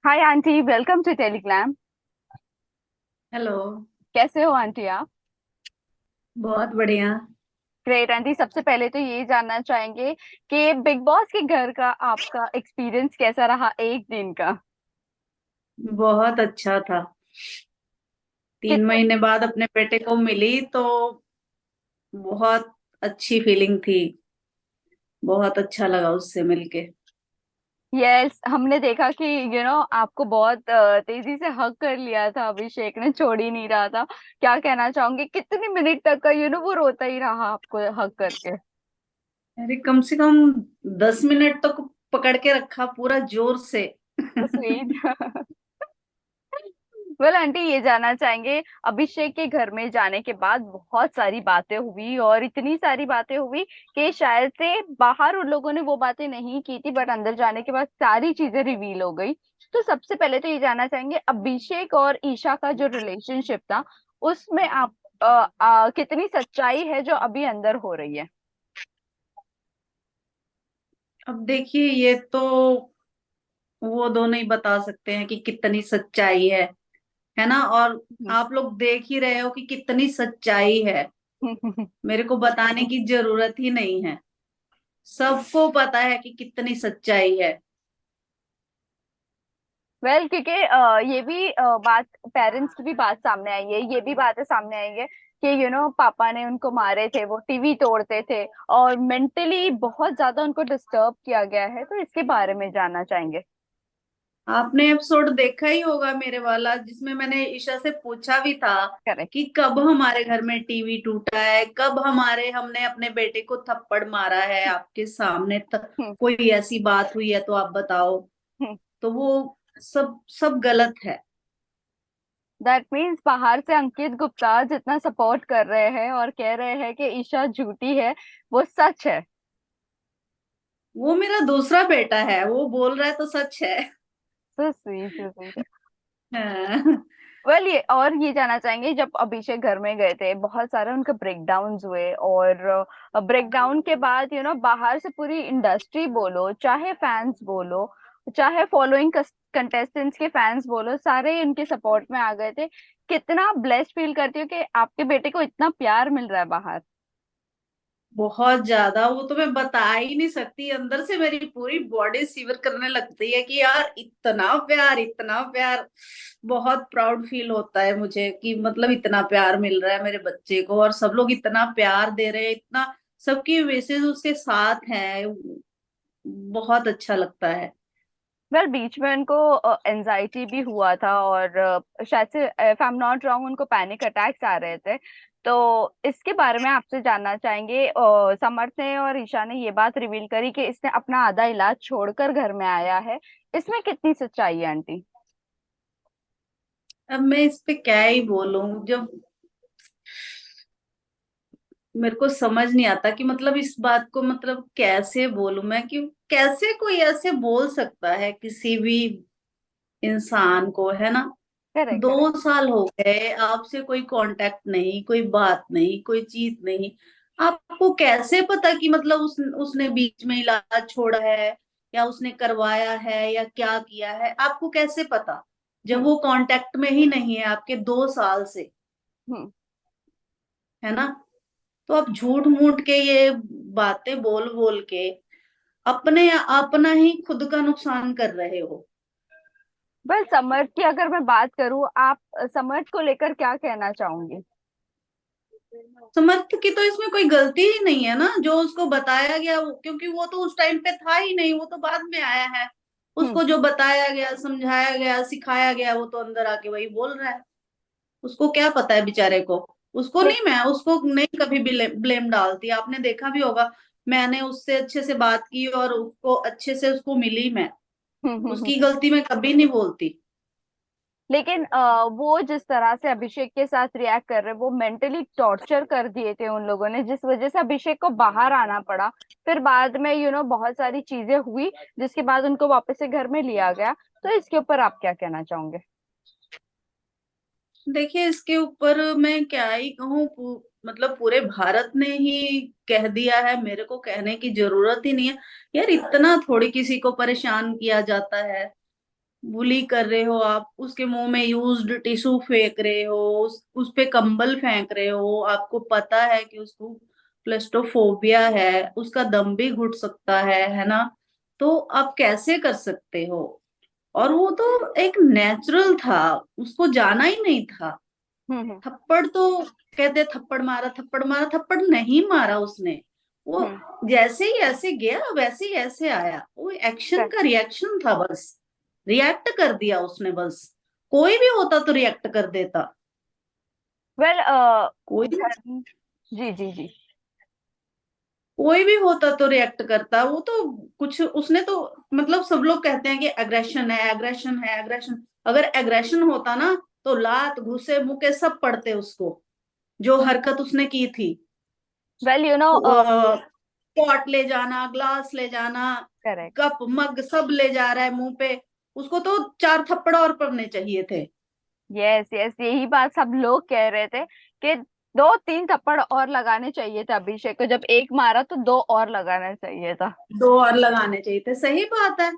Hi aunty, welcome to Telegram. Hello. कैसे हो aunty आप? बहुत बढ़िया। ग्रेट आंटी, सबसे पहले तो ये जानना चाहेंगे कि बिग बॉस के घर का आपका एक्सपीरियंस कैसा रहा एक दिन का? बहुत अच्छा था। तीन कितने? महीने बाद अपने बेटे को मिली तो बहुत अच्छी फीलिंग थी। बहुत अच्छा लगा उससे मिलके। यस, हमने देखा कि आपको बहुत तेजी से हक कर लिया था, अभिषेक ने छोड़ ही नहीं रहा था। क्या कहना चाहोगे, कितने मिनट तक का वो रोता ही रहा आपको हक करके? अरे कम से कम 10 मिनट तक पकड़ के रखा पूरा जोर से। स्वीट। वेल आंटी, ये जानना चाहेंगे, अभिषेक के घर में जाने के बाद बहुत सारी बातें हुई और इतनी सारी बातें हुई कि शायद से बाहर उन लोगों ने वो बातें नहीं की थी, बट अंदर जाने के बाद सारी चीजें रिवील हो गई। तो सबसे पहले तो ये जानना चाहेंगे, अभिषेक और ईशा का जो रिलेशनशिप था, उसमें आप कितनी सच्चाई है जो अभी अंदर हो रही है? अब देखिए ये तो वो दोनों ही बता सकते हैं कि कितनी सच्चाई है ना। और आप लोग देख ही रहे हो कि कितनी सच्चाई है। मेरे को बताने की जरूरत ही नहीं है। सबको पता है कि कितनी सच्चाई है। वेल क्योंकि ये भी बात, पेरेंट्स की भी बात सामने आई है, ये भी बातें सामने आई है कि पापा ने उनको मारे थे, वो टीवी तोड़ते थे और मेंटली बहुत ज्यादा उनको डिस्टर्ब किया गया है। तो इसके बारे में जानना चाहेंगे। आपने एपिसोड देखा ही होगा मेरे वाला, जिसमें मैंने ईशा से पूछा भी था करेक्ट। कि कब हमारे घर में टीवी टूटा है, कब हमने अपने बेटे को थप्पड़ मारा है आपके सामने हम्म। कोई ऐसी बात हुई है तो आप बताओ। हम्म। तो वो सब सब गलत है। दैट मीन्स बाहर से अंकित गुप्ता जितना सपोर्ट कर रहे हैं और कह रहे हैं कि ईशा झूठी है, वो सच है। वो मेरा दूसरा बेटा है, वो बोल रहा है तो सच है। So sweet, so sweet. हाँ। वेल, ये और ये जानना चाहेंगे, जब अभिषेक घर में गए थे बहुत सारे उनके ब्रेकडाउन्स हुए और ब्रेकडाउन के बाद बाहर से पूरी इंडस्ट्री बोलो, चाहे फैंस बोलो, चाहे फॉलोइंग कंटेस्टेंट्स के फैंस बोलो, सारे इनके सपोर्ट में आ गए थे। कितना ब्लेस्ड फील करती हो कि आपके बेटे को इतना प्यार मिल रहा है बाहर? बहुत ज्यादा, वो तो मैं बता ही नहीं सकती। अंदर से मेरी पूरी बॉडी सीवर करने लगती है कि यार इतना प्यार, इतना प्यार। बहुत प्राउड फील होता है मुझे कि मतलब इतना प्यार मिल रहा है मेरे बच्चे को, और सब लोग इतना प्यार दे रहे हैं, इतना सबकी वैसे उसके साथ हैं। बहुत अच्छा लगता है। वेल, बीच में उनको एनजाइटी भी हुआ था और शायद से if I am not wrong उनको पैनिक अटैक्स आ रहे थे। तो इसके बारे में आपसे जानना चाहेंगे, समर्थ ने और ईशा ने ये बात रिवील करी कि इसने अपना आधा इलाज छोड़कर घर में आया है। इसमें कितनी सच्चाई है आंटी? अब मैं इस पे क्या ही बोलूं, जब मेरे को समझ नहीं आता कि मतलब इस बात को मतलब कैसे बोलूं मैं, कि कैसे कोई ऐसे बोल सकता है किसी भी इंसान को, है ना। Correct, correct. 2 साल हो गए, आपसे कोई कांटेक्ट नहीं, कोई बात नहीं, कोई चीज नहीं। आपको कैसे पता कि मतलब उसने बीच में इलाज छोड़ा है या उसने करवाया है या क्या किया है? आपको कैसे पता जब हम्म। वो कांटेक्ट में ही नहीं है आपके 2 साल से, हम्म। है ना। तो आप झूठ मूठ के ये बातें बोल बोल के अपने अपना ही खुद का नुकसान कर रहे हो। बस समर्थ की अगर मैं बात करूं, आप समर्थ को लेकर क्या कहना चाहूंगी? समर्थ की तो इसमें कोई गलती ही नहीं है ना, जो उसको बताया गया क्योंकि वो तो उस टाइम पे था ही नहीं, वो तो बाद में आया है। हम्म। उसको जो बताया गया, समझाया गया, सिखाया गया, वो तो अंदर आके वही बोल रहा है। उसको क्या पता है बेचारे को। उसको नहीं, मैं उसको नहीं कभी भी ब्लेम डालती। आपने देखा भी होगा, मैंने उससे अच्छे से बात की और उसको अच्छे से उसको मिली मैं। उसकी हम्म। गलती मैं कभी नहीं बोलती। लेकिन वो जिस तरह से अभिषेक के साथ रिएक्ट कर रहे, वो मेंटली टॉर्चर कर दिए थे उन लोगों ने, जिस वजह से अभिषेक को बाहर आना पड़ा। फिर बाद में बहुत सारी चीजें हुई, जिसके बाद उनको वापस से घर में लिया गया। तो इसके ऊपर आप क्या कहना चाहोगे? देखिए इसके ऊपर मैं क्या ही कहूँ, मतलब पूरे भारत ने ही कह दिया है, मेरे को कहने की जरूरत ही नहीं है। यार इतना थोड़ी किसी को परेशान किया जाता है। बुली कर रहे हो आप, उसके मुंह में यूज्ड टिश्यू फेंक रहे हो, उस पे कंबल फेंक रहे हो, आपको पता है कि उसको क्लेस्ट्रोफोबिया है, उसका दम भी घुट सकता है ना? तो आप कैसे कर सकते हो? और वो तो एक नेचुरल था, उसको जाना ही नहीं था। हम्म। थप्पड़ तो कहते थप्पड़ मारा, थप्पड़ मारा, थप्पड़ नहीं मारा उसने। वो हम्म। जैसे ही ऐसे गया वैसे ही ऐसे आया, वो एक्शन का रिएक्शन था बस। रिएक्ट कर दिया उसने बस। कोई भी होता तो रिएक्ट कर देता। वेल, कोई घर, जी जी जी। कोई भी होता तो रिएक्ट करता। वो तो कुछ उसने तो, मतलब सब लोग कहते हैं कि एग्रेशन है, एग्रेशन है, एग्रेशन। अगर एग्रेशन होता ना तो लात घुसे मुके सब पड़ते उसको, जो हरकत उसने की थी। वेल, पॉट ले जाना, ग्लास ले जाना, करेक्ट। कप मग सब ले जा रहा है मुंह पे। उसको तो 4 थप्पड़ और पड़ने चाहिए थे। यस यस, यही बात सब लोग कह रहे थे कि 2-3 थप्पड़ और लगाने चाहिए थे अभिषेक को, जब एक मारा तो 2 और लगाना चाहिए था। 2 और लगाने चाहिए थे, सही बात है।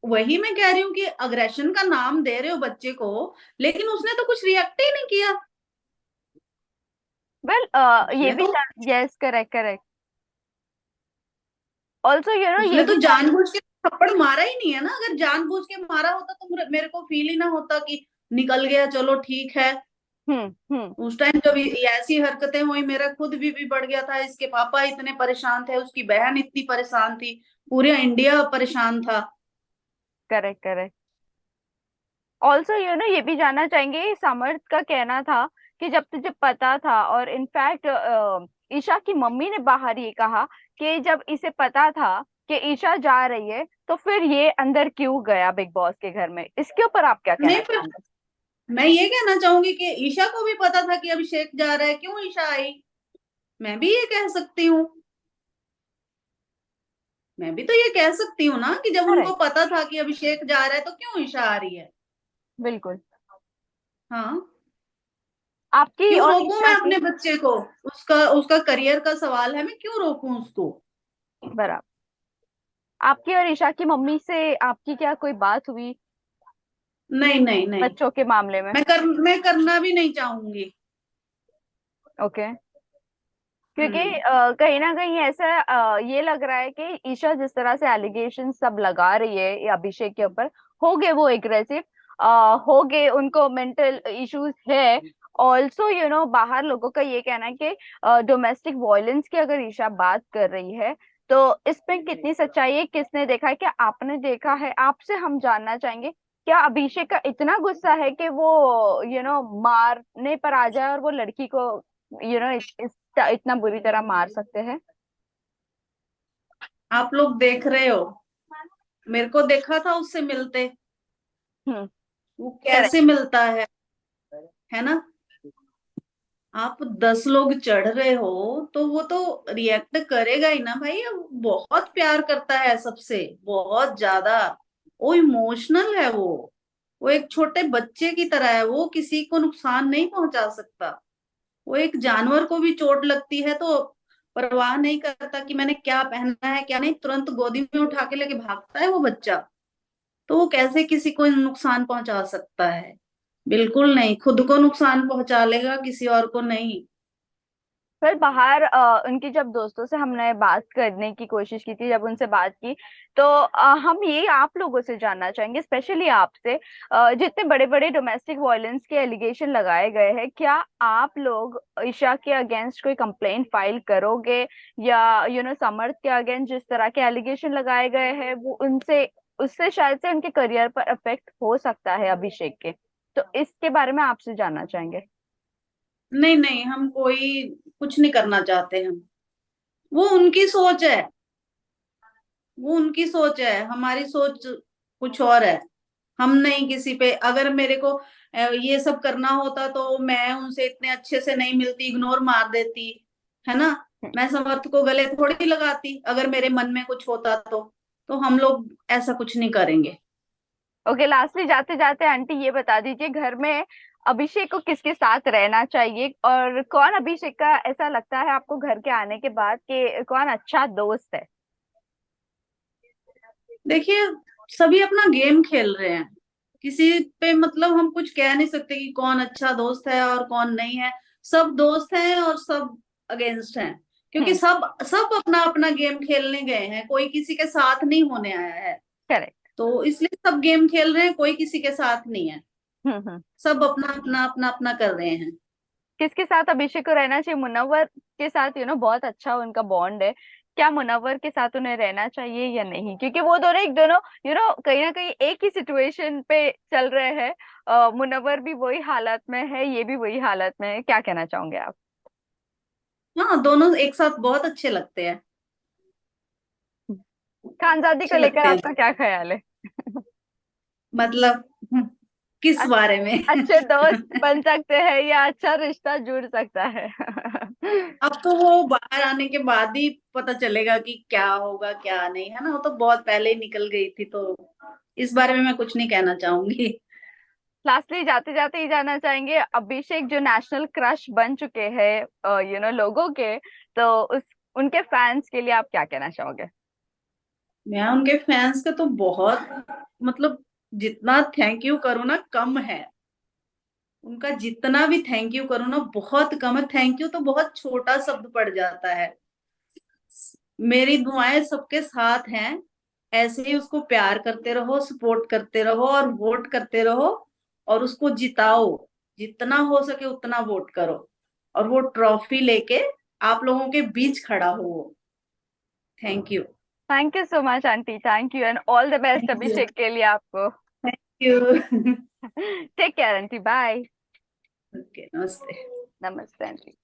वही मैं कह रही हूँ कि अग्रेशन का नाम दे रहे हो बच्चे को, लेकिन उसने तो कुछ रिएक्ट ही नहीं किया। वेल, ये उसने भी, तो यस, करेक्ट करेक्ट। ऑल्सो ये उसने तो भी जान। जानबूझ के थप्पड़ मारा ही नहीं है ना। अगर जानबूझ के मारा होता तो मेरे को फील ही ना होता कि निकल गया, चलो ठीक है। हम्म। उस टाइम जब ये ऐसी हरकतें हुई, मेरा खुद भी बढ़ गया था। इसके पापा इतने परेशान थे, उसकी बहन इतनी परेशान थी, पूरा इंडिया परेशान था। Correct correct. ऑल्सो ये भी जानना चाहेंगे, समर्थ का कहना था कि जब तुझे पता था, और इनफैक्ट ईशा की मम्मी ने बाहर ये कहा कि जब इसे पता था कि ईशा जा रही है तो फिर ये अंदर क्यों गया बिग बॉस के घर में। इसके ऊपर आप क्या नहीं, कहना फिर चाहोगे? मैं ये कहना चाहूंगी कि ईशा को भी पता था कि अभिषेक जा रहा है, क्यों ईशा आई? मैं भी ये कह सकती हूँ। मैं भी तो ये कह सकती हूँ ना कि जब उनको करेक्ट। पता था कि अभिषेक जा रहा है तो क्यों ईशा आ रही है? बिल्कुल। हाँ। आपकी क्यों और रोकूं ईशा मैं की। अपने बच्चे को? उसका उसका करियर का सवाल है, मैं क्यों रोकूं उसको? बराबर। आपकी और ईशा की मम्मी से आपकी क्या कोई बात हुई नहीं नहीं नहीं। बच्चों के मामले में? मैं करना भी नहीं चाहूंगी। ओके। क्योंकि हम्म। कहीं ना कहीं ऐसा ये लग रहा है कि ईशा जिस तरह से एलिगेशन सब लगा रही है ये अभिषेक के ऊपर, हो गए वो एग्रेसिव, हो गए, उनको मेंटल इश्यूज है। ऑल्सो बाहर लोगों का ये कहना है कि डोमेस्टिक वायलेंस की अगर ईशा बात कर रही है तो इसमें कितनी सच्चाई है, किसने देखा है, क्या आपने देखा है? आपसे हम जानना चाहेंगे, क्या अभिषेक का इतना गुस्सा है कि वो मारने पर आ जाए और वो लड़की को इतना बुरी तरह मार सकते हैं? आप लोग देख रहे हो, मेरे को देखा था उससे मिलते, हम्म। वो करेक्ट। कैसे मिलता है ना? आप 10 लोग चढ़ रहे हो तो वो तो रिएक्ट करेगा ही ना भाई। अब बहुत प्यार करता है सबसे, बहुत ज्यादा। वो इमोशनल है वो एक छोटे बच्चे की तरह है। वो किसी को नुकसान नहीं पहुंचा सकता। वो एक जानवर को भी चोट लगती है तो परवाह नहीं करता कि मैंने क्या पहना है क्या नहीं, तुरंत गोदी में उठा के लेके भागता है वो बच्चा। तो वो कैसे किसी को नुकसान पहुंचा सकता है? बिल्कुल नहीं, खुद को नुकसान पहुंचा लेगा, किसी और को नहीं। फिर बाहर उनकी जब दोस्तों से हमने बात करने की कोशिश की थी, जब उनसे बात की तो हम ये आप लोगों से जानना चाहेंगे, स्पेशली आपसे, जितने बड़े बड़े डोमेस्टिक वायलेंस के एलिगेशन लगाए गए हैं, क्या आप लोग ईशा के अगेंस्ट कोई कंप्लेंट फाइल करोगे, या समर्थ के अगेंस्ट जिस तरह के एलिगेशन लगाए गए हैं वो उनसे, उससे शायद से उनके करियर पर इफेक्ट हो सकता है अभिषेक के, तो इसके बारे में आपसे जानना चाहेंगे। नहीं नहीं, हम कोई कुछ नहीं करना चाहते हम। वो उनकी सोच है, वो उनकी सोच है, हमारी सोच कुछ और है। हम नहीं किसी पे, अगर मेरे को ये सब करना होता तो मैं उनसे इतने अच्छे से नहीं मिलती, इग्नोर मार देती, है ना? मैं समर्थ को गले थोड़ी लगाती अगर मेरे मन में कुछ होता तो हम लोग ऐसा कुछ नहीं करेंगे। ओके, लास्टली जाते जाते आंटी ये बता दीजिए, घर में अभिषेक को किसके साथ रहना चाहिए, और कौन अभिषेक का ऐसा लगता है आपको घर के आने के बाद कि कौन अच्छा दोस्त है? देखिए, सभी अपना गेम खेल रहे हैं। किसी पे मतलब हम कुछ कह नहीं सकते कि कौन अच्छा दोस्त है और कौन नहीं है। सब दोस्त हैं और सब अगेंस्ट हैं, क्योंकि हम्म। सब सब अपना अपना गेम खेलने गए हैं, कोई किसी के साथ नहीं होने आया है। करेक्ट। तो इसलिए सब गेम खेल रहे हैं, कोई किसी के साथ नहीं है। हम्म। सब अपना अपना अपना अपना कर रहे हैं। किसके साथ अभिषेक को रहना चाहिए? मुनव्वर के साथ बहुत अच्छा उनका बॉन्ड है। क्या मुनव्वर के साथ उन्हें रहना चाहिए या नहीं? क्योंकि वो दोनों एक दोनों कहीं ना कहीं एक ही सिचुएशन पे चल रहे हैं। मुनव्वर भी वही हालत में है, ये भी वही हालत में है। क्या कहना चाहोगे आप? हाँ, दोनों एक साथ बहुत अच्छे लगते हैं। खानजादी को अच्छे लेकर लगते हैं। आपका क्या ख्याल है? मतलब किस अ- बारे में? अच्छे दोस्त बन सकते हैं या अच्छा रिश्ता जुड़ सकता है? अब तो वो बाहर आने के बाद ही पता चलेगा कि क्या होगा क्या नहीं, है ना। वो तो बहुत पहले ही निकल गई थी, तो इस बारे में मैं कुछ नहीं कहना चाहूंगी। लास्टली जाते जाते ही जाना चाहेंगे, अभिषेक जो नेशनल क्रश बन चुके हैं लोगों के, तो उस उनके फैंस के लिए आप क्या कहना चाहोगे? मैं उनके फैंस का तो बहुत, मतलब जितना थैंक यू करूँ ना कम है। उनका जितना भी थैंक यू करूँ ना बहुत कम है। थैंक यू तो बहुत छोटा शब्द पड़ जाता है। मेरी दुआएं सबके साथ हैं। ऐसे ही उसको प्यार करते रहो, सपोर्ट करते रहो और वोट करते रहो, और उसको जिताओ। जितना हो सके उतना वोट करो, और वो ट्रॉफी लेके आप लोगों के बीच खड़ा हो वो। Thank you. Thank you so much aunty, thank you and all the best thank you. Abhishek के लिए आपको। Thank you. Take care aunty, bye. Okay, नमस्ते। नमस्ते आंटी।